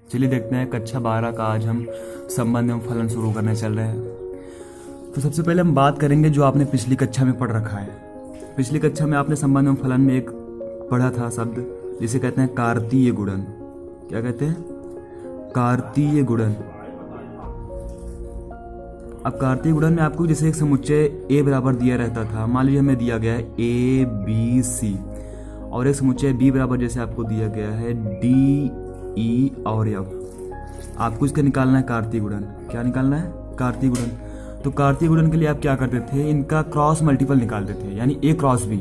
चलिए देखते हैं कक्षा 12 का आज हम संबंध एवं फलन शुरू करने चल रहे हैं। तो सबसे पहले हम बात करेंगे जो आपने पिछली कक्षा में पढ़ रखा है। पिछली कक्षा में आपने संबंध एवं फलन में एक पढ़ा था शब्द जिसे कहते हैं कार्तीय गुणन। क्या कहते हैं? कार्तीय गुणन। अब कार्तीय गुणन में आपको जैसे एक समुच्चय ए बराबर दिया रहता था, मान लीजिए हमें दिया गया है ए बी सी, और एक समुच्चय बी बराबर जैसे आपको दिया गया है डी ई और एफ। आपको इसका निकालना है कार्तीय गुणन। क्या निकालना है? कार्तीय गुणन। तो कार्तीय गुणन के लिए आप क्या करते थे? इनका क्रॉस मल्टीपल निकालते थे, यानी ए क्रॉस बी।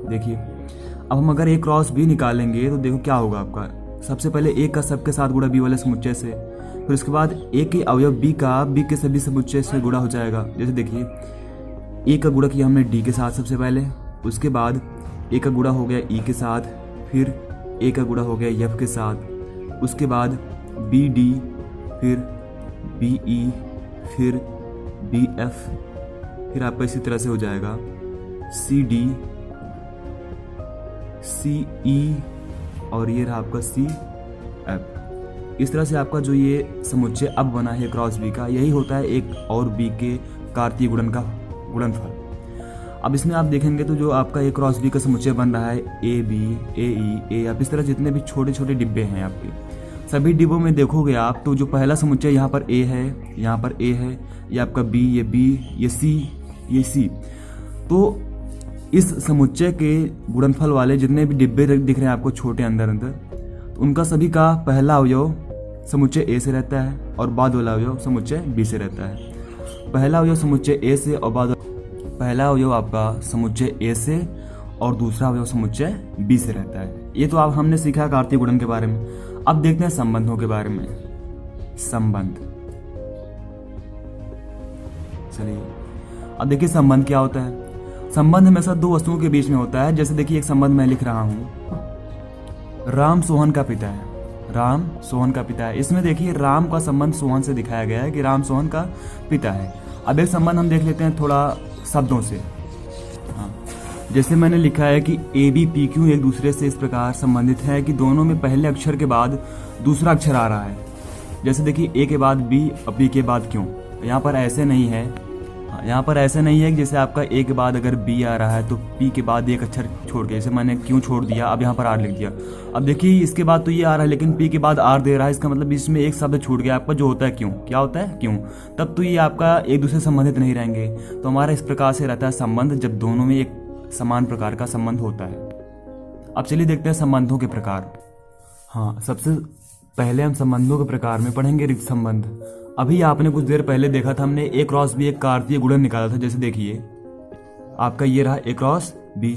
देखिए अब हम अगर ए क्रॉस बी निकालेंगे तो देखो क्या होगा आपका। सबसे पहले ए का सबके साथ गुणा बी वाले समुच्चय से, फिर उसके बाद ए के अवयव बी का बी के सभी समुच्चय से गुणा हो जाएगा। जैसे देखिए ए का गुणा किया हमने डी के साथ सबसे पहले, उसके बाद ए का गुणा हो गया ई के साथ, फिर ए का गुणा हो गया एफ के साथ, उसके बाद बी डी, फिर बी ई, फिर बी एफ, फिर आपका इसी तरह से हो जाएगा सी डी, सी ई और ये रहा आपका सी एफ। इस तरह से आपका जो ये समुच्चय अब बना है क्रॉस बी का, यही होता है एक और बी के कार्तीय गुणन का गुणनफल। अब इसमें आप देखेंगे तो जो आपका ए क्रॉस बी का समुच्चय बन रहा है ए बी, ए ई, ए, अब इस तरह जितने भी छोटे छोटे डिब्बे हैं आपके, सभी डिब्बों में देखोगे आप तो जो पहला समुच्चय यहाँ पर ए है, यहाँ पर ए है, ये आपका बी, ये बी, ये सी, ये सी। तो इस समुच्चय के गुणनफल वाले जितने भी डिब्बे दिख रहे हैं आपको छोटे अंदर अंदर, उनका सभी का पहला अवयव समुच्चय ए से रहता है और बाद वाला अवयव समुच्चय बी से रहता है। पहला अवयव समुच्चय ए से और बाद पहला अवयव आपका समुच्चय ए से और दूसरा अवयव समुच्चय बी से रहता है। ये तो आप हमने सीखा कार्तीय गुणन के बारे में। अब देखते हैं संबंधों के बारे में। संबंध, चलिए अब देखिए संबंध क्या होता है। संबंध हमेशा दो वस्तुओं के बीच में होता है। जैसे देखिए एक संबंध मैं लिख रहा हूं, राम सोहन का पिता है। राम सोहन का पिता है। इसमें देखिए राम का संबंध सोहन से दिखाया गया है कि राम सोहन का पिता है। अब एक संबंध हम देख लेते हैं थोड़ा शब्दों से। हाँ, जैसे मैंने लिखा है कि ए बी पी क्यू एक दूसरे से इस प्रकार संबंधित है कि दोनों में पहले अक्षर के बाद दूसरा अक्षर आ रहा है। जैसे देखिए ए के बाद बी और बी के बाद क्यों, यहाँ पर ऐसे नहीं है। यहाँ पर ऐसे नहीं है कि जैसे आपका ए के बाद अगर बी आ रहा है तो पी के बाद एक अक्षर छोड़ के, जैसे मैंने क्यों छोड़ दिया, अब यहाँ पर आर लिख दिया। अब देखिए इसके बाद तो ये आ रहा है लेकिन पी के बाद आर दे रहा है, इसका मतलब इसमें एक शब्द छूट गया आपका जो होता है क्यों। क्या होता है? क्यों। तब तो ये आपका एक दूसरे से संबंधित नहीं रहेंगे। तो हमारा इस प्रकार से रहता है संबंध जब दोनों में एक समान प्रकार का संबंध होता है। अब चलिए देखते हैं संबंधों के प्रकार। हाँ, सबसे पहले हम संबंधों के प्रकार में पढ़ेंगे रिक्त संबंध। अभी आपने कुछ देर पहले देखा था हमने ए क्रॉस बी एक कार्तीय गुणन निकाला था। जैसे देखिए आपका ये रहा ए क्रॉस बी।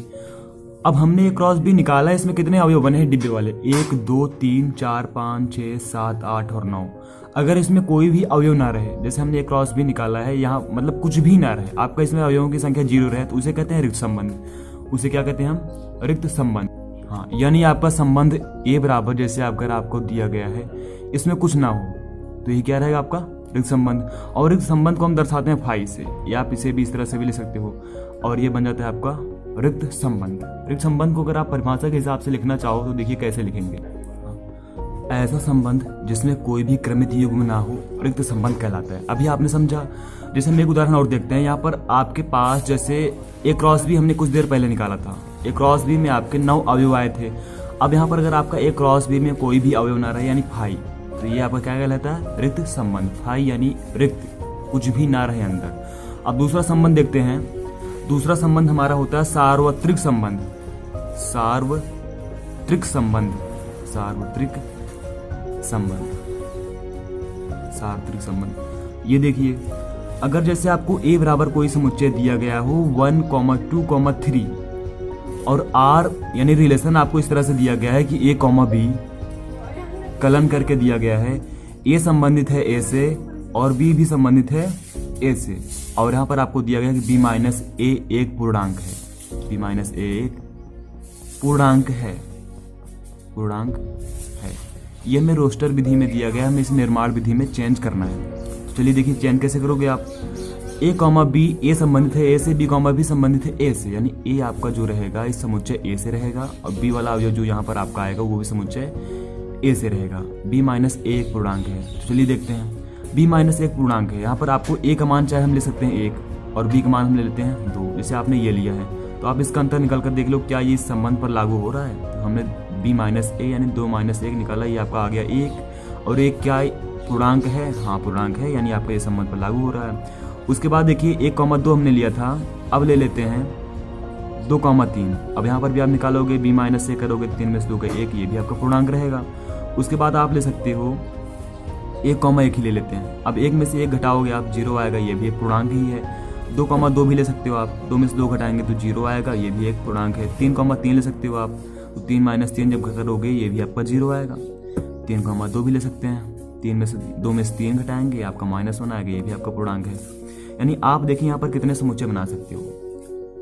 अब हमने ए क्रॉस बी निकाला है, इसमें कितने अवयव बने हैं डिब्बे वाले? 1 2 3 4 5 6 7 8 और 9। अगर इसमें कोई भी अवयव ना रहे, जैसे हमने ए क्रॉस बी निकाला है, यहाँ मतलब कुछ भी ना रहे, आपका इसमें अवयवों की संख्या 0 रहे, तो उसे कहते हैं रिक्त संबंध। उसे क्या कहते हैं हम? रिक्त संबंध। हाँ, यानी आपका संबंध ए बराबर जैसे अगर आपको दिया गया है इसमें कुछ ना हो तो ये क्या रहेगा आपका? रिक्त संबंध। और रिक्त संबंध को हम दर्शाते हैं फाई से, या आप इसे भी इस तरह से भी लिख सकते हो, और ये बन जाता है आपका रिक्त संबंध। रिक्त संबंध को अगर आप परिभाषा के हिसाब से लिखना चाहो तो देखिए कैसे लिखेंगे। ऐसा संबंध जिसमें कोई भी क्रमित युग्म ना हो रिक्त संबंध कहलाता है। अभी आपने समझा। जैसे हम एक उदाहरण और देखते हैं। यहाँ पर आपके पास जैसे ए क्रॉस बी हमने कुछ देर पहले निकाला था। ए क्रॉस बी में आपके 9 अवयव आए थे। अब यहाँ पर अगर आपका ए क्रॉस बी में कोई भी अवयव ना रहे यानी फाई, तो ये आपका क्या कहलाता है? रिक्त संबंध। फाई यानी रिक्त, कुछ भी ना रहे अंदर। अब दूसरा संबंध देखते हैं। दूसरा संबंध हमारा होता है सार्वत्रिक संबंध। सार्वत्रिक संबंध। सार्वत्रिक संबंध। सार्वत्रिक संबंध। ये देखिए अगर जैसे आपको ए बराबर कोई समुच्चय दिया गया हो 1, 2, 3 और आर यानी रिलेशन आपको इस तरह से दिया गया है कि ए, बी कलन करके दिया गया है। ए संबंधित है ए से और बी भी संबंधित है ए से, और यहाँ पर आपको दिया गया है कि बी माइनस ए एक पूर्णांक है। बी माइनस ए एक पूर्णांक है। पूर्णांक है। ये हमें रोस्टर विधि में दिया गया, हमें इस निर्माण विधि में चेंज करना है। चलिए देखिए चेंज कैसे करोगे आप। ए कॉमा बी, ए संबंधित है ए से, बी कॉमा बी संबंधित है ए से, यानी ए आपका जो रहेगा इस समुच्चय ए से रहेगा और बी वाला अवयव जो यहाँ पर आपका आएगा वो भी समुच्चय ए से रहेगा। b माइनस ए एक पूर्णांक है, तो चलिए देखते हैं। b माइनस एक पूर्णांक है, यहाँ पर आपको a का मान चाहे हम ले सकते हैं 1 और b का मान हम ले लेते हैं 2, जैसे आपने ये लिया है। तो आप इसका अंतर निकाल कर देख लो क्या ये इस संबंध पर लागू हो रहा है। तो हमने b माइनस ए यानी 2 माइनस 1 निकाला, ये आपका आ गया 1, और एक क्या पूर्णांक है, हाँ पूर्णांक है, यानी आपका ये संबंध पर लागू हो रहा है। उसके बाद देखिए 1,2 हमने लिया था, अब ले लेते हैं 2,3। अब यहाँ पर भी आप निकालोगे b माइनस से करोगे 3 में से 2 का 1, ये भी आपका पूर्णांक रहेगा। उसके बाद आप ले सकते हो 1,1 ही ले लेते हैं। अब 1 में से 1 घटाओगे आप 0 आएगा, ये भी एक पूर्णांक ही है। 2,2 भी ले सकते हो आप, 2 में से 2 घटाएंगे तो 0 आएगा, ये भी एक पूर्णांक है। 3,3 ले सकते हो आप, तो 3 माइनस 3 जब करोगे ये भी आपका 0 आएगा। 3,2 भी ले सकते हैं, 2 में से 3 घटाएंगे आपका -1 आएगा, ये भी आपका पूर्णांक है। यानी आप देखिए यहाँ पर कितने समुच्चय बना सकते हो।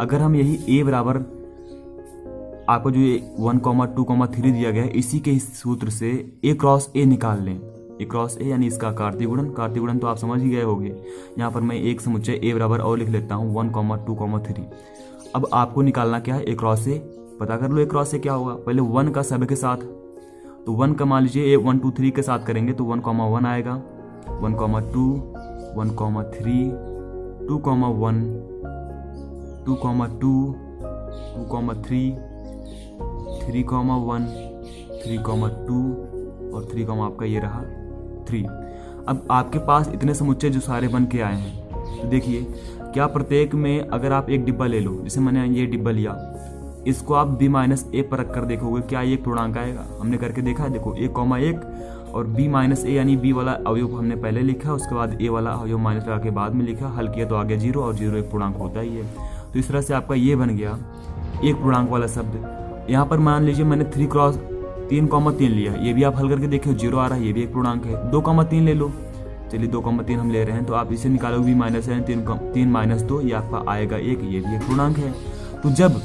अगर हम यही a बराबर आपको जो ये 1, 2, 3 दिया गया है, इसी के सूत्र से a क्रॉस a निकाल लें। a क्रॉस a यानी इसका कार्तीय गुणन तो आप समझ ही गए होंगे। यहाँ पर मैं एक समुच्चय a बराबर और लिख लेता हूँ 1, 2, 3। अब आपको निकालना क्या है, a क्रॉस a। पता कर लो a क्रॉस a क्या होगा। पहले 1 का सब के साथ, तो 1 का मान लीजिए 1, 2, 3 के साथ करेंगे तो 1,1 आएगा, 1, 2, 1, 3, 2, 1, 2, 2, 3, 3,1, 3,2 और 3, आपका ये रहा 3। अब आपके पास इतने समुच्चय जो सारे बन के आए हैं, तो देखिए क्या प्रत्येक में अगर आप एक डिब्बा ले लो, जैसे मैंने ये डिब्बा लिया, इसको आप b माइनस ए पर रख कर देखोगे क्या ये एक पूर्णांक आएगा। हमने करके देखा, देखो 1,1 और b माइनस ए यानी b वाला अवयव हमने पहले लिखा, उसके बाद a वाला अवयव माइनस लगा के बाद में लिखा, हल किया तो आ गया 0, और 0 एक पूर्णांक होता ही है। तो इस तरह से आपका ये बन गया एक पूर्णांक वाला शब्द। यहाँ पर मान लीजिए मैंने 3,3 लिया, ये भी आप हल करके देखो 0 आ रहा है, ये भी एक पूर्णांक है। 2,3 ले लो, चलिए 2,3 हम ले रहे हैं, तो आप इसे निकालोगे b माइनस है 3 माइनस 2, ये आपका आएगा 1, ये भी एक पूर्णांक है। तो जब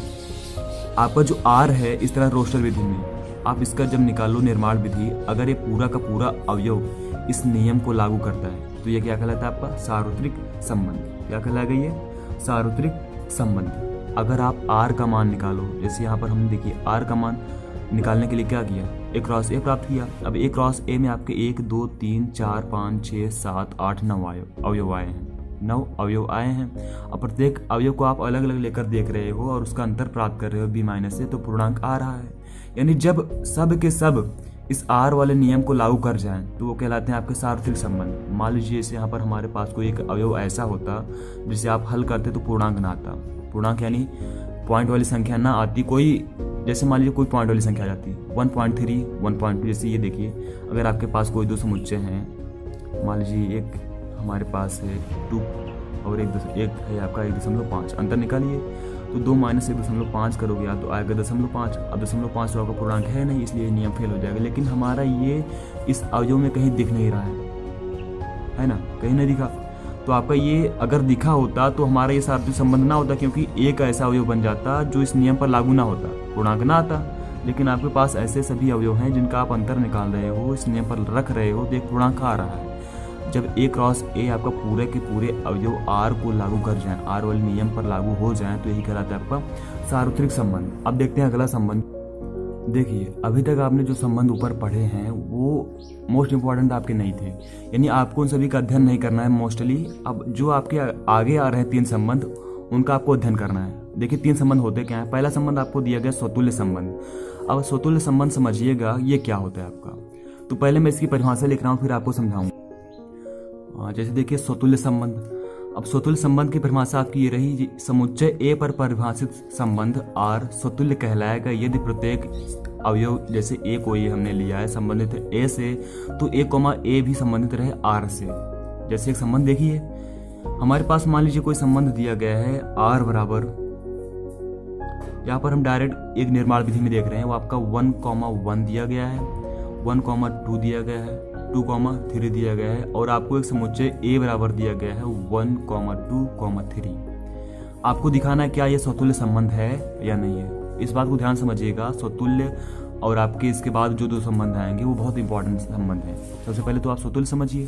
आपका जो r है इस तरह रोस्टर विधि में आप इसका जब निकालो निर्माण विधि, अगर ये पूरा का पूरा अवयव इस नियम को लागू करता है तो ये क्या कहलाता है आपका सार्वत्रिक संबंध। क्या कहलाएगा ये सार्वत्रिक संबंध। अगर आप r का मान निकालो, जैसे यहाँ पर हमने देखिए r का मान निकालने के लिए क्या किया, a क्रॉस a प्राप्त किया। अब a क्रॉस a में आपके 1, 2, 3, 4, 5, 6, 7, 8, 9 अवयव आए हैं, 9 अवयव आए हैं। अब प्रत्येक अवयव को आप अलग अलग लेकर देख रहे हो और उसका अंतर प्राप्त कर रहे हो b माइनस से, तो पूर्णांक आ रहा है। यानी जब सब के सब इस r वाले नियम को लागू कर जाएं तो वो कहलाते हैं आपके सार्वत्रिक संबंध। मान लीजिए जैसे यहाँ पर हमारे पास कोई एक अवयव ऐसा होता जिसे आप हल करते तो पूर्णांक ना आता। पूर्णांक यानी पॉइंट वाली संख्या ना आती, कोई जैसे मान लीजिए कोई पॉइंट वाली संख्या आ जाती 1.3, 1.2। जैसे ये देखिए अगर आपके पास कोई दो समुच्चय हैं, मान लीजिए एक हमारे पास है 2 और एक है आपका 1.5, अंतर निकालिए तो 2 माइनस 1.5 करोगे आप तो आएगा 0.5। अब 0.5 तो आपका पूर्णांक है नहीं, इसलिए नियम फेल हो जाएगा। लेकिन हमारा ये इस अवयव में कहीं दिख नहीं रहा है ना, कहीं नहीं दिखा। तो आपका ये अगर दिखा होता तो हमारा ये सार्वत्रिक संबंध ना होता, क्योंकि एक ऐसा अवयव बन जाता जो इस नियम पर लागू ना होता, पूर्णांक ना आता। लेकिन आपके पास ऐसे सभी अवयव हैं जिनका आप अंतर निकाल रहे हो, इस नियम पर रख रहे हो, तो एक पूर्णांक आ रहा है। जब a क्रॉस a आपका पूरे के पूरे अवयव r को लागू कर जाएं, r वाले नियम पर लागू हो जाएं, तो यही कहलाता है आपका सार्वत्रिक संबंध। अब देखते हैं अगला संबंध। देखिए अभी तक आपने जो संबंध ऊपर पढ़े हैं वो मोस्ट इंपॉर्टेंट आपके नहीं थे, यानी आपको उन सभी का अध्ययन नहीं करना है मोस्टली। अब जो आपके आगे आ रहे हैं 3 संबंध, उनका आपको अध्ययन करना है। देखिए 3 संबंध होते क्या है। पहला संबंध आपको दिया गया स्वतुल्य संबंध। अब स्वतुल्य संबंध समझिएगा ये क्या होता है आपका। तो पहले मैं इसकी परिभाषा लिख रहा हूँ, फिर आपको समझाऊंगा। जैसे देखिए स्वतुल्य संबंध। अब स्वतुल्य संबंध की परिभाषा आपकी ये रही, समुच्चय A पर परिभाषित संबंध R स्वतुल्य कहलाएगा यदि प्रत्येक अवयव, जैसे A को ये हमने लिया है संबंधित है A से, तो A, A भी संबंधित रहे R से। जैसे एक संबंध देखिए हमारे पास, मान लीजिए कोई संबंध दिया गया है R बराबर, यहाँ पर हम डायरेक्ट एक निर्माण विधि में देख रहे हैं, वो आपका 1,1 दिया गया है, 1,2 दिया गया है, 2,3 दिया गया है, और आपको एक समुच्चय A बराबर दिया गया है 1,2,3। आपको दिखाना है क्या ये स्वतुल्य संबंध है या नहीं है। इस बात को ध्यान समझिएगा। स्वतुल्य और आपके इसके बाद जो 2 संबंध आएंगे वो बहुत इंपॉर्टेंट संबंध हैं। सबसे पहले तो आप स्वतुल्य समझिए।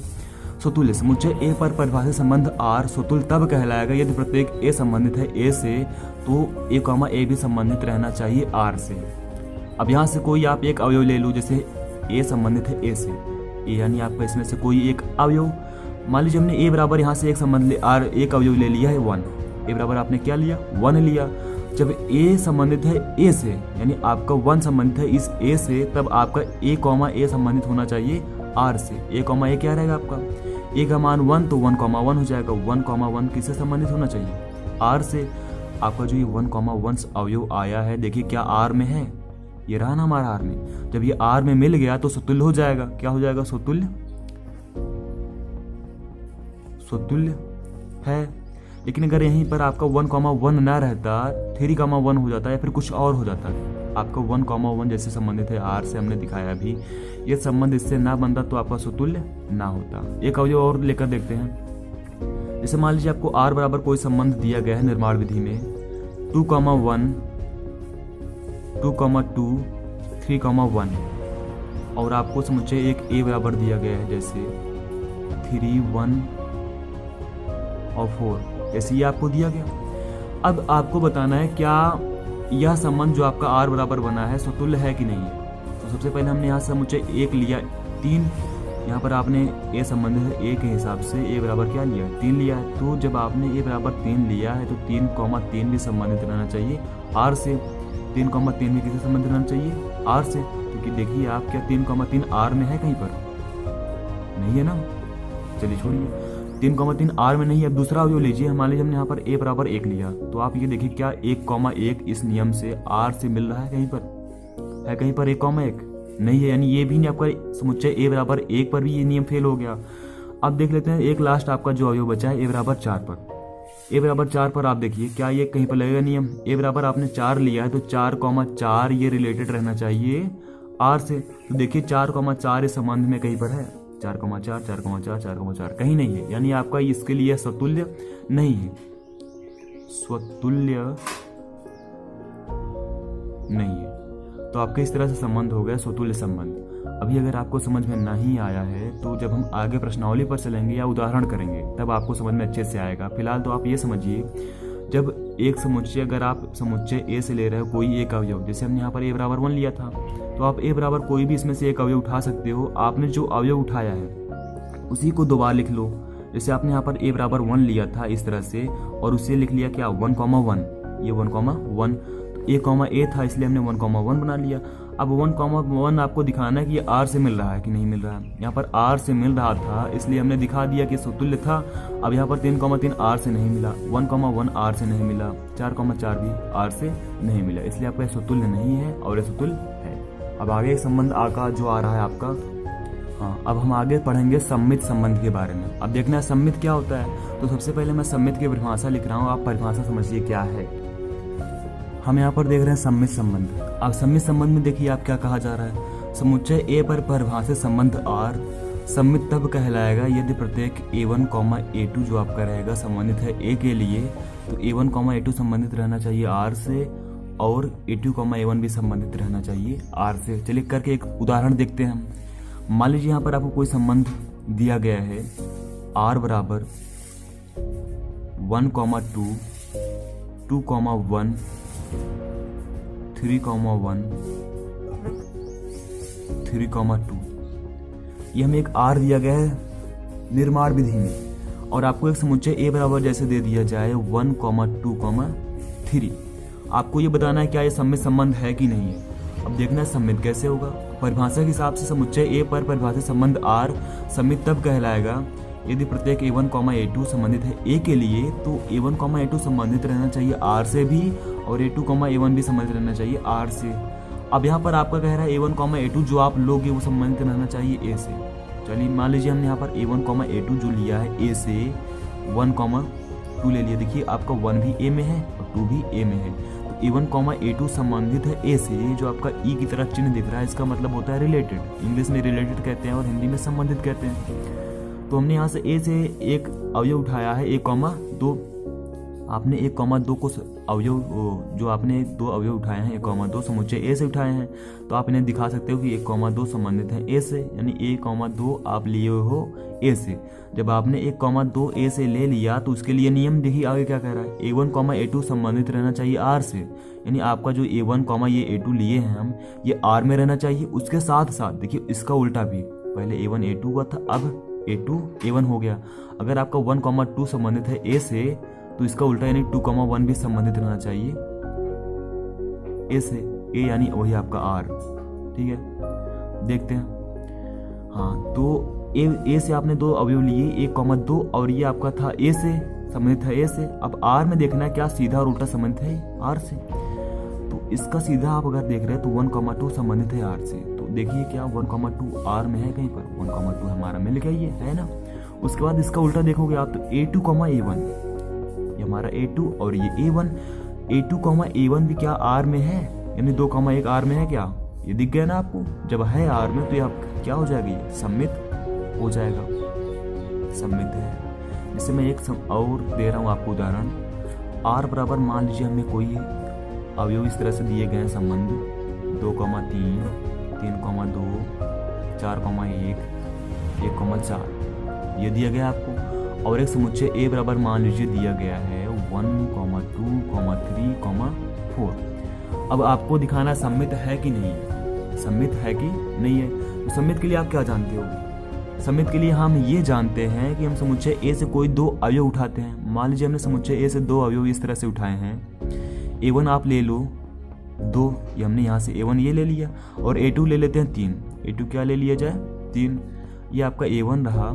स्वतुल्य समुच्चय A पर परिभाषित संबंध R स्वतुल्य तब कहलाएगा यदि प्रत्येक A संबंधित है A से, तो A, A भी संबंधित रहना चाहिए R से। अब यहाँ से कोई आप एक अवयव ले लो, जैसे ए संबंधित है ए से, ए यानी आपका इसमें से कोई एक अवयव, मान लीजिए हमने ए बराबर यहाँ से एक संबंध आर एक अवयव ले लिया है 1, ए बराबर आपने क्या लिया 1 लिया। जब ए संबंधित है ए से यानी आपका 1 संबंधित है इस ए से, तब आपका ए कॉमा ए संबंधित होना चाहिए आर से। ए कॉमा ए क्या रहेगा आपका, ए का मान 1 तो 1 कॉमा 1 हो जाएगा। 1 कॉमा 1 किससे संबंधित होना चाहिए आर से। आपका जो ये 1 कॉमा 1 अवयव आया है, देखिए क्या आर में है, ये रहा ना हमारा आर में। जब ये आर में मिल गया तो स्वतुल्य हो जाएगा। क्या हो जाएगा, स्वतुल्य, स्वतुल्य है। लेकिन अगर यहीं पर आपका 1 कॉमा 1 ना रहता, 3 कॉमा 1 हो जाता या फिर कुछ और हो जाता, आपका 1 कॉमा 1 जैसे संबंधित है आर से, हमने दिखाया अभी, ये संबंध इससे ना बनता तो आपका स्वतुल्य ना होता। एक अवयव और लेकर देखते हैं। जैसे मान लीजिए आपको आर बराबर कोई संबंध दिया गया है निर्माण विधि में 2 कॉमा 1, 2 कॉमा 2, 3 कॉमा 1, और आपको समुच्चय एक ए बराबर दिया गया है जैसे 3, 1 और 4, ऐसे ये आपको दिया गया। अब आपको बताना है क्या यह संबंध जो आपका आर बराबर बना है स्वतुल्य है कि नहीं है। तो सबसे पहले हमने यहाँ समुच्चय एक लिया 3, यहाँ पर आपने ए संबंध है ए के हिसाब से ए बराबर क्या लिया 3 लिया है। तो जब आपने ए बराबर 3 लिया है तो 3 कॉमा 3 भी संबंधित रहना चाहिए आर से। 3 कॉमा 3 भी किससे संबंधित रहना चाहिए आर से, क्योंकि देखिए आप क्या 3 कॉमा 3 आर में है कहीं पर, नहीं है ना। चलिए छोड़िए, 3 कॉमा 3 आर में नहीं है। अब दूसरा अवयव लीजिए, मान लीजिए हमने यहाँ पर ए बराबर 1 लिया, तो आप ये देखिए क्या 1 कॉमा 1 इस नियम से आर से मिल रहा है कहीं पर, है कहीं पर 1 कॉमा 1 नहीं है, यानी ये भी नहीं आपका समुच्चय ए बराबर 1 पर भी ये नियम फेल हो गया। अब देख लेते हैं एक लास्ट आपका जो अवयव बचा है ए बराबर 4 पर। ए बराबर 4 पर आप देखिए क्या ये कहीं पर लगेगा नियम, ए बराबर आपने 4 लिया है तो 4 कॉमा 4 ये रिलेटेड रहना चाहिए आर से। तो देखिए 4 कॉमा 4 इस संबंध में कहीं पर है, 4 कॉमा 4, 4 कॉमा 4, 4 कॉमा 4 कहीं नहीं है, यानी आपका इसके लिए स्वतुल्य नहीं है, स्वतुल्य नहीं है। तो आपके इस तरह से संबंध हो गया स्वतुल्य संबंध। अभी अगर आपको समझ में नहीं आया है तो जब हम आगे प्रश्नावली पर चलेंगे या उदाहरण करेंगे तब आपको समझ में अच्छे से आएगा। फिलहाल तो आप ये समझिए, जब एक समुच्चय अगर आप समुच्चय ए से ले रहे हो कोई एक अवयव, जैसे हमने यहाँ पर ए बराबर 1 लिया था, तो आप ए बराबर कोई भी इसमें से एक अवयव उठा सकते हो। आपने जो अवयव उठाया है उसी को दोबारा लिख लो। जैसे आपने यहाँ पर ए बराबर 1 लिया था इस तरह से, और उसे लिख लिया क्या 1 कॉमा 1, ये 1 कॉमा 1, ए कॉमा ए था इसलिए हमने 1 कॉमा 1 बना लिया। अब 1 कॉमा 1 आपको दिखाना है कि ये आर से मिल रहा है कि नहीं मिल रहा है। यहाँ पर आर से मिल रहा था इसलिए हमने दिखा दिया कि स्वतुल्य था। अब यहाँ पर 3 कॉमा 3 आर से नहीं मिला, 1 कॉमा 1 आर से नहीं मिला, 4 कॉमा 4 भी आर से नहीं मिला, इसलिए आपका स्वतुल्य नहीं है और ये स्वतुल्य है। अब आगे एक संबंध आका जो आ रहा है आपका, हाँ अब हम आगे पढ़ेंगे सम्मित संबंध के बारे में। अब देखना है सम्मित क्या होता है। तो सबसे पहले मैं सम्मित की परिभाषा लिख रहा हूँ, आप परिभाषा समझिए क्या है। हम यहाँ पर देख रहे हैं सम्मित संबंध। अब सम्मित संबंध में देखिए आप क्या कहा जा रहा है, समुच्चय ए पर परिभाषित संबंध आर सम्मित तब कहलाएगा यदि प्रत्येक a1, a2 जो आपका रहेगा संबंधित है ए के लिए, तो a1, a2 संबंधित रहना चाहिए आर से और a2, a1 भी संबंधित रहना चाहिए आर से। चलिए करके एक उदाहरण देखते हैं हम। मान लीजिए यहाँ पर आपको कोई संबंध दिया गया है आर बराबर 1, 2, 2, 1, 3, 1, 3, 2, ये हमें एक आर दिया गया है निर्माण विधि में, और आपको एक समुच्चय ए बराबर जैसे दे दिया जाए 1, 2, 3। आपको ये बताना है क्या ये सम्मित संबंध है कि नहीं है। अब देखना है सम्मित कैसे होगा। परिभाषा के हिसाब से समुच्चय ए पर परिभाषित संबंध आर सम्मित तब कहलाएगा यदि प्रत्येक a1, a2 संबंधित है ए के लिए, तो a1, a2 संबंधित रहना चाहिए आर से भी और a2, a1 भी संबंधित रहना चाहिए आर से। अब यहाँ पर आपका कह रहा है a1, a2 जो आप लोगे वो संबंधित रहना चाहिए ए से। चलिए मान लीजिए हमने यहाँ पर a1, a2 जो लिया है ए से 1, 2 ले लिया। देखिए आपका 1 भी ए में है और 2 भी ए में है, तो a1, a2 संबंधित है ए से। जो आपका ई की तरह चिन्ह दिख रहा है इसका मतलब होता है रिलेटेड, इंग्लिश में रिलेटेड कहते हैं और हिंदी में संबंधित कहते हैं। तो हमने यहाँ से ए से एक अवयव उठाया है 1, 2, आपने 1,2 को अवयव जो आपने 2 अवयव उठाए हैं 1,2 समुच्चय ए से उठाए हैं, तो आप इन्हें दिखा सकते हो कि 1,2 संबंधित है ए से, यानी 1,2 आप लिए हो ए से। जब आपने 1,2 ए से ले लिया तो उसके लिए नियम देखिए आगे क्या कह रहा है, A1, A2 संबंधित रहना चाहिए आर से, यानी आपका जो A1, ये A2 लिए हैं हम, ये आर में रहना चाहिए। उसके साथ साथ देखिए इसका उल्टा भी, पहले A1 A2 हुआ था, अब A2 A1 हो गया। अगर आपका 1,2 संबंधित है ए से, तो इसका उल्टा यानी 2,1 भी संबंधित रहना चाहिए ए से, ए यानी वही आपका आर। ठीक है, देखते हैं। हाँ, तो ए से आपने 2 अवयव लिए 1,2 और ये आपका था ए से, संबंधित है ए से। अब आर में देखना है क्या सीधा और उल्टा संबंधित है आर से, तो इसका सीधा आप अगर देख रहे हैं तो 1,2 संबंधित है आर से। तो देखिए क्या 1,2 आर में है कहीं पर, 1,2 हमारा मिल गया ये, है ना। उसके बाद इसका उल्टा देखोगे आप तो A2, A1, ये हमारा A2 और ये A1। A2, A1 भी क्या आर में है, यानी 2,1 आर में है क्या, ये दिख गया ना आपको। जब है आर में तो ये क्या हो जाएगा, ये सम्मित हो जाएगा, सम्मित है। जैसे मैं एक और दे रहा हूँ आपको उदाहरण, आर बराबर मान लीजिए हमें कोई अवयव इस तरह से दिए गए हैं संबंध 2,3, 3,2, 4,1, 1,4 ये दिया गया आपको। और एक समुच्चय ए बराबर मान लीजिए दिया गया है 1,2, 3, 4। अब आपको दिखाना सम्मित है कि नहीं है, सम्मित है कि नहीं है। तो सम्मित के लिए आप क्या जानते हो, सम्मित के लिए हम ये जानते हैं कि हम समुच्चय ए से कोई 2 अवयव उठाते हैं। मान लीजिए हमने समुच्चय ए से 2 अवयव इस तरह से उठाए हैं, A1 आप ले लो 2, ये हमने यहाँ से A1 ये ले लिया, और A2 ले लेते हैं 3। A2 क्या ले लिया जाए 3, ये आपका A1 रहा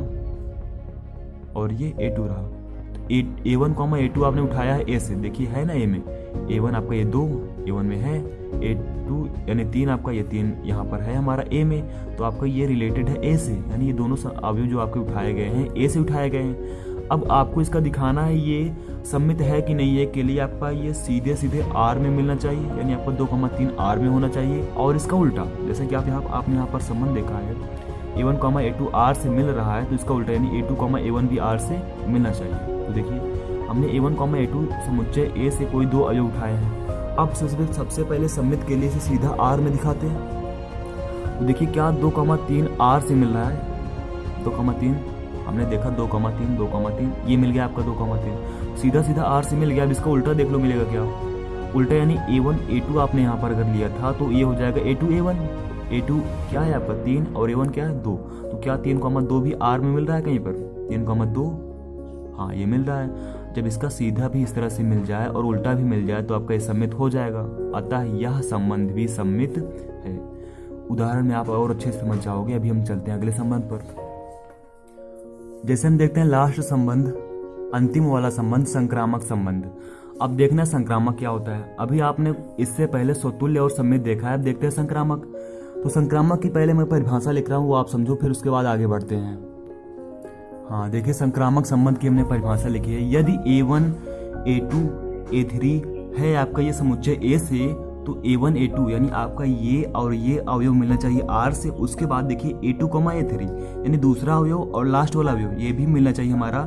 और ये A2 रहा। तो A1, A2 आपने उठाया है ए से, देखिए है ना ए में, A1 आपका ये 2 A1 में है, A2 यानी 3 आपका ये 3 यहाँ पर है हमारा ए में, तो आपका ये रिलेटेड है ए से, यानी ये दोनों अवयव जो आपके उठाए गए हैं ए से उठाए गए हैं। अब आपको इसका दिखाना है ये सम्मित है कि नहीं है, के लिए आपका ये सीधे सीधे आर में मिलना चाहिए, यानी आपका 2,3 आर में होना चाहिए। और इसका उल्टा, जैसे कि आपने यहाँ पर संबंध देखा है A1, A2 आर से मिल रहा है, तो इसका उल्टा यानी A2, A1 भी आर से मिलना चाहिए। तो देखिए हमने A1, A2 समुच्चय ए से कोई 2 अवयव उठाए हैं। अब सबसे पहले सम्मित के लिए इसे सीधा आर में दिखाते हैं। तो देखिए क्या 2,3 आर से मिल रहा है, 2,3 हमने देखा, 2,3, 2,3 ये मिल गया आपका 2,3 सीधा सीधा आर से मिल गया। अब इसका उल्टा देख लो मिलेगा क्या, उल्टा यानी A1, A2 आपने यहाँ पर अगर लिया था तो ये हो जाएगा A2, A1। A2 क्या है आपका 3 और A1 क्या है 2, तो क्या 3,2 भी आर में मिल रहा है कहीं पर, 3,2 हाँ ये मिल रहा है। जब इसका सीधा भी इस तरह से मिल जाए और उल्टा भी मिल जाए तो आपका ये सम्मित हो जाएगा, अतः यह संबंध भी सम्मित है। उदाहरण में आप और अच्छे से समझ जाओगे। अभी हम चलते हैं अगले संबंध पर। जैसे हम देखते हैं लास्ट संबंध, अंतिम वाला संबंध, संक्रामक संबंध। अब देखना संक्रामक क्या होता है। अभी आपने इससे पहले स्वतुल्य और सम्मित देखा है, अब देखते हैं संक्रामक। तो संक्रामक की पहले मैं परिभाषा लिख रहा हूँ, वो आप समझो, फिर उसके बाद आगे बढ़ते हैं। हाँ देखिए, संक्रामक संबंध की हमने परिभाषा लिखी है। यदि A1, A2, A3 है आपका ये समुच्चय ए से, तो A1, A2 यानी आपका ये और ये अवयव मिलना चाहिए R से। उसके बाद देखिए A2, A3 यानी दूसरा अवयव और लास्ट वाला अवयव ये भी मिलना चाहिए हमारा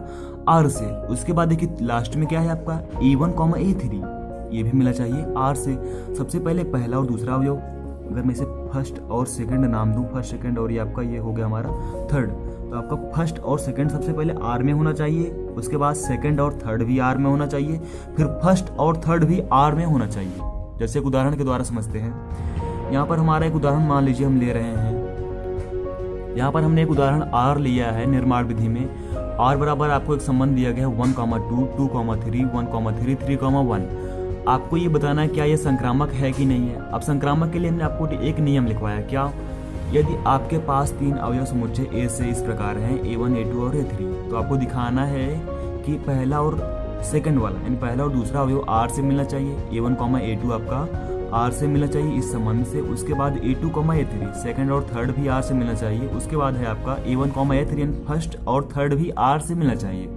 R से। उसके बाद देखिए लास्ट में क्या है आपका A1, A3 ये भी मिलना चाहिए R से। सबसे पहले पहला और दूसरा अवयव, अगर मैं इसे फर्स्ट और सेकंड नाम दूं, फर्स्ट सेकंड, और ये आपका ये हो गया हमारा थर्ड, तो आपका फर्स्ट और सेकंड सबसे पहले R में होना चाहिए। उसके बाद सेकंड और थर्ड भी R में होना चाहिए, फिर फर्स्ट और थर्ड भी R में होना चाहिए। जैसे एक उदाहरण के द्वारा समझते हैं। यहाँ पर हमारा एक उदाहरण मान लीजिए हम ले रहे हैं। यहाँ पर हमने एक उदाहरण R लिया है निर्माण विधि में। R बराबर आपको एक संबंध दिया गया है 1, 2, 2, 3, 1, 3, 3, 1। आपको ये बताना है क्या ये संक्रामक है कि नहीं है। अब संक्रामक के लिए हमने आपको एक नियम लिखवाया, क्या, यदि आपके पास 3 अवयव समुच्चय ए से इस प्रकार हैं A1, A2 और A3, तो आपको दिखाना है कि पहला और सेकंड वाला यानी पहला और दूसरा अवयव R से मिलना चाहिए। A1, A2 आपका R से मिलना चाहिए इस संबंध से। उसके बाद A2, A3 सेकंड और थर्ड भी R से मिलना चाहिए। उसके बाद है आपका A1, A3 यानी फर्स्ट और थर्ड भी R से मिलना चाहिए।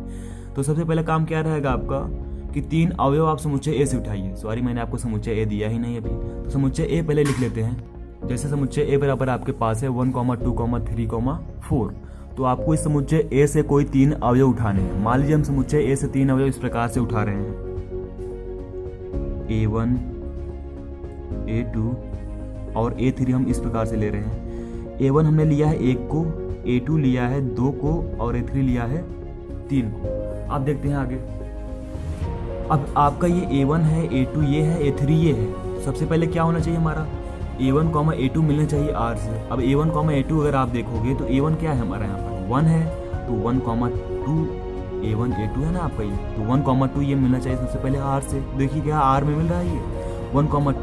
तो सबसे पहले काम क्या रहेगा आपका कि 3 अवयव आप समुच्चय ए से उठाइए। सॉरी, मैंने आपको समुच्चय ए दिया ही नहीं अभी, तो समुच्चय ए पहले लिख लेते हैं। जैसे समुच्चय ए बराबर आपके पास है 1, 2, 3, 4, तो आपको इस समुच्चय ए से कोई 3 अवयव उठाने हैं। मान लीजिए हम समुच्चय ए से 3 अवयव इस प्रकार से उठा रहे हैं। A1 A2 और A3 हम इस प्रकार से ले रहे हैं। A1 हमने लिया है 1 को, A2 लिया है 2 को और A3 लिया है 3 को। आप देखते हैं आगे। अब आपका ये A1 है, A2 ये है, A3 ये है। सबसे पहले क्या होना चाहिए हमारा, A1, A2 मिलना चाहिए R से। अब A1, A2 अगर आप देखोगे तो A1 क्या है हमारा यहाँ पर 1 है, तो 1, 2 A1 A2 है ना आपका ये, तो 1, 2 ये मिलना चाहिए सबसे पहले R से। देखिए क्या R में मिल रहा है ये 1, 2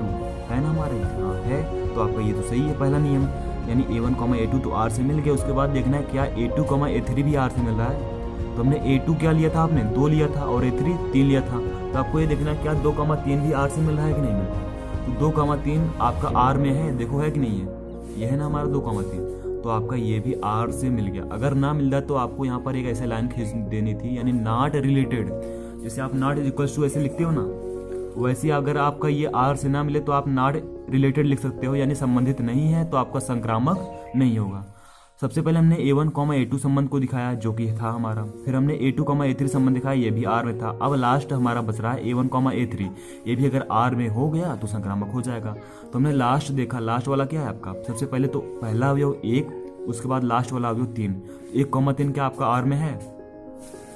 है ना हमारा ये, हाँ है, तो आपका ये तो सही है पहला नियम, यानी A1, A2 तो R से मिल गया। उसके बाद देखना है क्या A2, A3 भी R से मिल रहा है। तो हमने A2 क्या लिया था, आपने 2 लिया था और A3 3 लिया था, तो आपको ये देखना है क्या 2, 3 भी R से मिल रहा है कि नहीं मिल रहा है। तो 2, 3 आपका R में है, देखो है कि नहीं है, ये है ना हमारा 2, 3, तो आपका ये भी R से मिल गया। अगर ना मिल रहा तो आपको यहाँ पर एक ऐसे लाइन खींच देनी थी, यानी नॉट रिलेटेड। जैसे आप नॉट इक्वल्स टू ऐसे लिखते हो ना, वैसे अगर आपका ये R से ना मिले तो आप नॉट रिलेटेड लिख सकते हो, यानी संबंधित नहीं है, तो आपका संक्रामक नहीं होगा। सबसे पहले हमने A1, A2 संबंध को दिखाया जो कि था हमारा, फिर हमने A2, A3 संबंध दिखाया, ये भी R में था। अब लास्ट हमारा बच रहा है A1, A3, ये भी अगर R में हो गया तो संक्रामक हो जाएगा। तो हमने लास्ट देखा, लास्ट वाला क्या है आपका, सबसे पहले तो पहला अवयव 1, उसके बाद लास्ट वाला अवयव 3। 1, 3 क्या आपका R में है,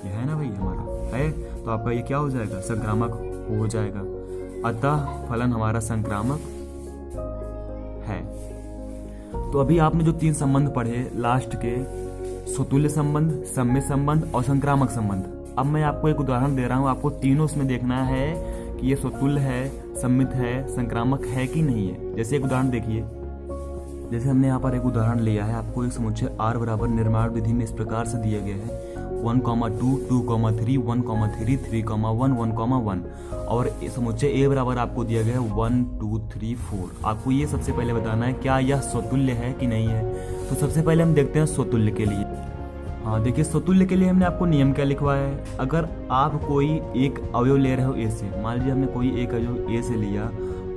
ये है ना भाई हमारा है, तो आपका ये क्या हो जाएगा, संक्रामक हो जाएगा। अतः फलन हमारा संक्रामक है। तो अभी आपने जो 3 संबंध पढ़े लास्ट के, स्वतुल्य संबंध, सम्मित संबंध और संक्रामक संबंध। अब मैं आपको एक उदाहरण दे रहा हूँ, आपको तीनों उसमें देखना है कि ये स्वतुल्य है, सम्मित है, संक्रामक है कि नहीं है। जैसे एक उदाहरण देखिए, जैसे हमने यहाँ पर एक उदाहरण लिया है, आपको एक समुच्चय R बराबर निर्माण विधि में इस प्रकार से दिया गया है 1, 2, 2, 3, 1, 3, 3, 1, 1 और समुच्चय A बराबर आपको दिया गया है 1, 2, 3, 4। आपको ये सबसे पहले बताना है क्या यह स्वतुल्य है कि नहीं है। तो सबसे पहले हम देखते हैं स्वतुल्य के लिए। हाँ देखिए, स्वतुल्य के लिए हमने आपको नियम क्या लिखवाया है। अगर आप कोई एक अवयव ले रहे हो A से, मान लीजिए हमने कोई एक अवयव A से लिया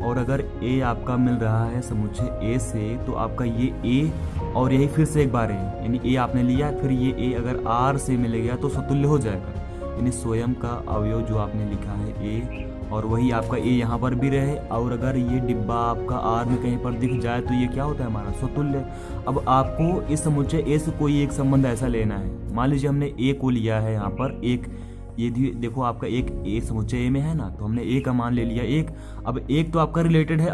और अगर A आपका मिल रहा है समुच्चय A से, तो आपका ये A और यही फिर से एक बार है, यानी A आपने लिया, फिर ये A अगर R से मिल गया तो स्वतुल्य हो जाएगा। यानी स्वयं का अवयव जो आपने लिखा है A और वही आपका A यहाँ पर भी रहे, और अगर ये डिब्बा आपका R में कहीं पर दिख जाए तो ये क्या होता है हमारा स्वतुल्य। अब आपको इस समुच्चय A से कोई एक संबंध ऐसा लेना है। मान लीजिए हमने A को लिया है यहाँ पर एक, ये देखो आपका एक A समुच्चय A में है ना, तो हमने A का मान ले लिया 1। अब 1 तो आपका रिलेटेड है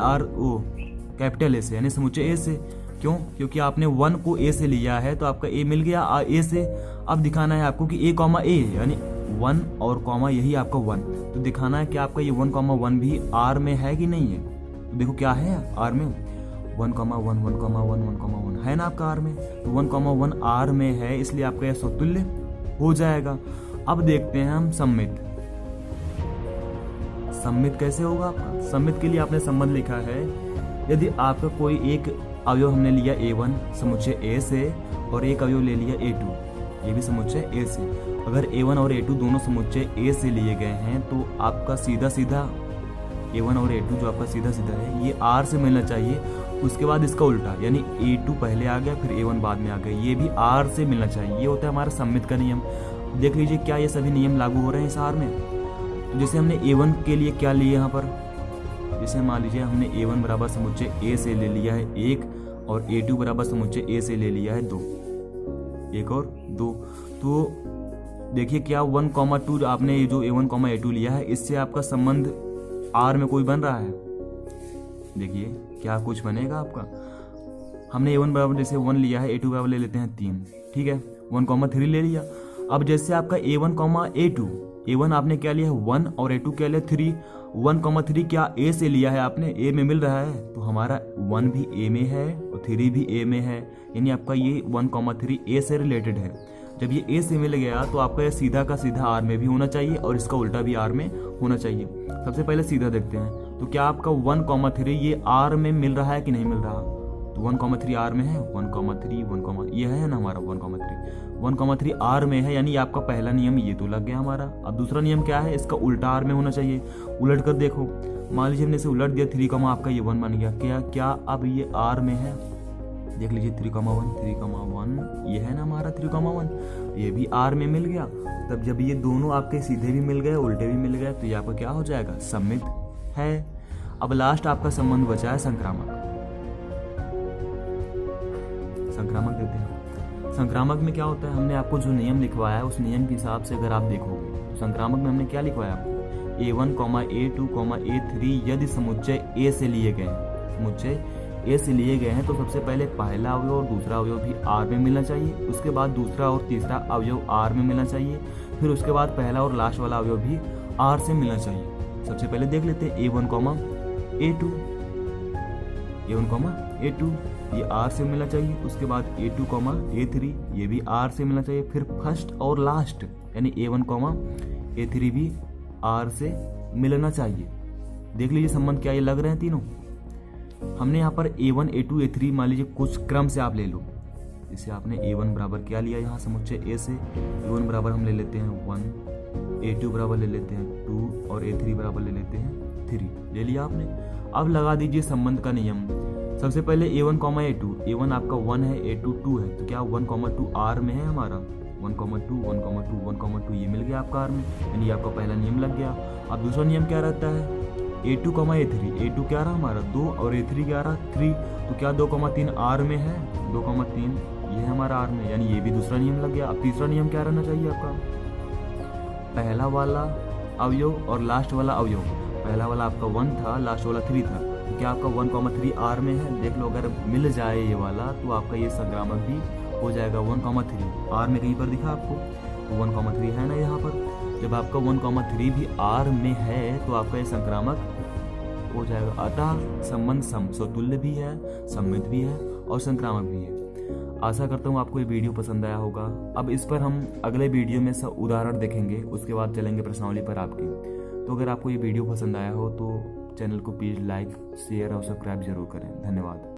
कैपिटल A से, यानी समुच्चय A से। क्यों? क्योंकि आपने 1 को A से लिया है तो आपका A मिल गया A से। अब दिखाना है आपको कि A, A यानी 1 और कॉमा यही आपका 1, तो दिखाना है कि आपका ये 1, 1 भी R में है कि नहीं है। तो देखो क्या है R में 1, 1, 1 है ना आपका R में, तो 1, 1 R में है, इसलिए आपका यह स्वतुल्य हो जाएगा। अब देखते हैं हम सम्मित। सम्मित कैसे होगा आपका? सम्मित के लिए आपने संबंध लिखा है, यदि आपका कोई एक अवयव हमने लिया A1 समुच्चय A से और एक अवयव ले लिया A2, ये भी समुच्चय A से। अगर A1 और A2 दोनों समुच्चय A से लिए गए हैं तो आपका सीधा सीधा A1 और A2 जो आपका सीधा सीधा है ये R से मिलना चाहिए। उसके बाद इसका उल्टा, यानी A2 पहले आ गया फिर A1 बाद में आ गया, ये भी R से मिलना चाहिए। ये होता है हमारा सम्मित का नियम। देख लीजिए क्या ये सभी नियम लागू हो रहे हैं इस R में। जैसे हमने A1 के लिए क्या लिए यहाँ पर, जैसे मान लीजिए हमने A1 बराबर समुच्चय A से ले लिया है 1 और A2 बराबर समुच्चय A से ले लिया है 2, 1 और 2। तो देखिए क्या 1, 2 आपने ये जो A1, A2 लिया है इससे आपका संबंध R में कोई बन रहा है। देखिए क्या कुछ बनेगा आपका। हमने A1 बराबर जैसे 1 लिया है, A2 बराबर ले लेते हैं 3, ठीक है, 1, 3 ले लिया। अब जैसे आपका A1, A2, A1 आपने क्या लिया है 1 और A2 क्या लिया 3, 1, 3 क्या A से लिया है आपने, A में मिल रहा है, तो हमारा 1 भी A में है और 3 भी A में है, यानी आपका ये 1, 3 A से रिलेटेड है। जब ये A से मिल गया तो आपका ये सीधा का सीधा R में भी होना चाहिए और इसका उल्टा भी R में होना चाहिए। सबसे पहले सीधा देखते हैं, तो क्या आपका 1, 3 ये R में मिल रहा है कि नहीं मिल रहा। तो 1, 3 R में है, 1, 3 ये है ना हमारा 1, 3 R में है, यानी आपका पहला नियम ये तो लग गया हमारा। अब दूसरा नियम क्या है, इसका उल्टा R में होना चाहिए। उलट कर देखो, मान लीजिए हमने इसे उलट दिया 3, आपका ये 1 बन गया। क्या अब ये R में है, देख लीजिए 3, 1 ये है ना हमारा 3, 1 ये भी R में मिल गया। तब जब ये दोनों आपके सीधे भी मिल गए उल्टे भी मिल गए तो ये आपका क्या हो जाएगा सम्मित। है। अब लास्ट आपका संबंध बचा है संक्रामक। संक्रामक देते हैं। संक्रामक में क्या होता है, हमने आपको जो नियम लिखवाया है उस नियम के हिसाब से अगर आप देखोगे तो संक्रामक में हमने क्या लिखवाया आपको, A1, A2, A3 यदि समुच्चय A से लिए गए हैं, समुच्चय A से लिए गए हैं तो सबसे पहले पहला अवयव और दूसरा अवयव भी R में मिलना चाहिए, उसके बाद दूसरा और तीसरा अवयव R में मिलना चाहिए, फिर उसके बाद पहला और लास्ट वाला अवयव भी R से मिलना चाहिए। सबसे पहले देख लेते हैं A1, A2, A1, A2 ये R से मिलना चाहिए, उसके बाद A2, A3 ये भी R से मिलना चाहिए, फिर फर्स्ट और लास्ट यानी A1, A3 भी R से मिलना चाहिए। देख लीजिए संबंध क्या ये लग रहे हैं तीनों। हमने यहाँ पर A1, A2, A3 मान लीजिए कुछ क्रम से आप ले लो, जैसे आपने A1 बराबर क्या लिया यहाँ समुच्चय A से, A1 बराबर हम ले लेते हैं 1, A2 बराबर ले लेते हैं 2 और A3 बराबर ले लेते हैं 3, ले लिया आपने। अब लगा दीजिए संबंध का नियम। सबसे पहले A1, A2, A1 आपका 1 है, A2 2 है, तो क्या 1, 2 R में है हमारा, 1, 2, 1, 2, 1, 2 ये मिल गया आपका R में, यानी आपका पहला नियम लग गया। अब दूसरा नियम क्या रहता है, A2, A3, A2 क्या रहा हमारा 2 और A3 क्या रहा 3, तो क्या 2, 3 R में है, 2, 3 ये है हमारा R में, यानी ये भी दूसरा नियम लग गया। अब तीसरा नियम क्या रहना चाहिए आपका, पहला वाला अवयव और लास्ट वाला अवयव, पहला वाला आपका 1 था, लास्ट वाला 3 था, तो क्या आपका 1, 3 R में है, देख लो अगर मिल जाए ये वाला तो आपका ये संक्रामक भी हो जाएगा। 1, 3 R में कहीं पर दिखा आपको, तो 1, 3 है ना यहाँ पर, जब आपका 1, 3 भी R में है तो आपका ये संक्रामक हो जाएगा। अतः संबंध समतुल्य भी है, सममित भी है और संक्रामक भी है। आशा करता हूँ आपको ये वीडियो पसंद आया होगा। अब इस पर हम अगले वीडियो में सब उदाहरण देखेंगे, उसके बाद चलेंगे प्रश्नावली पर आपकी। तो अगर आपको ये वीडियो पसंद आया हो तो चैनल को प्लीज़ लाइक, शेयर और सब्सक्राइब जरूर करें। धन्यवाद।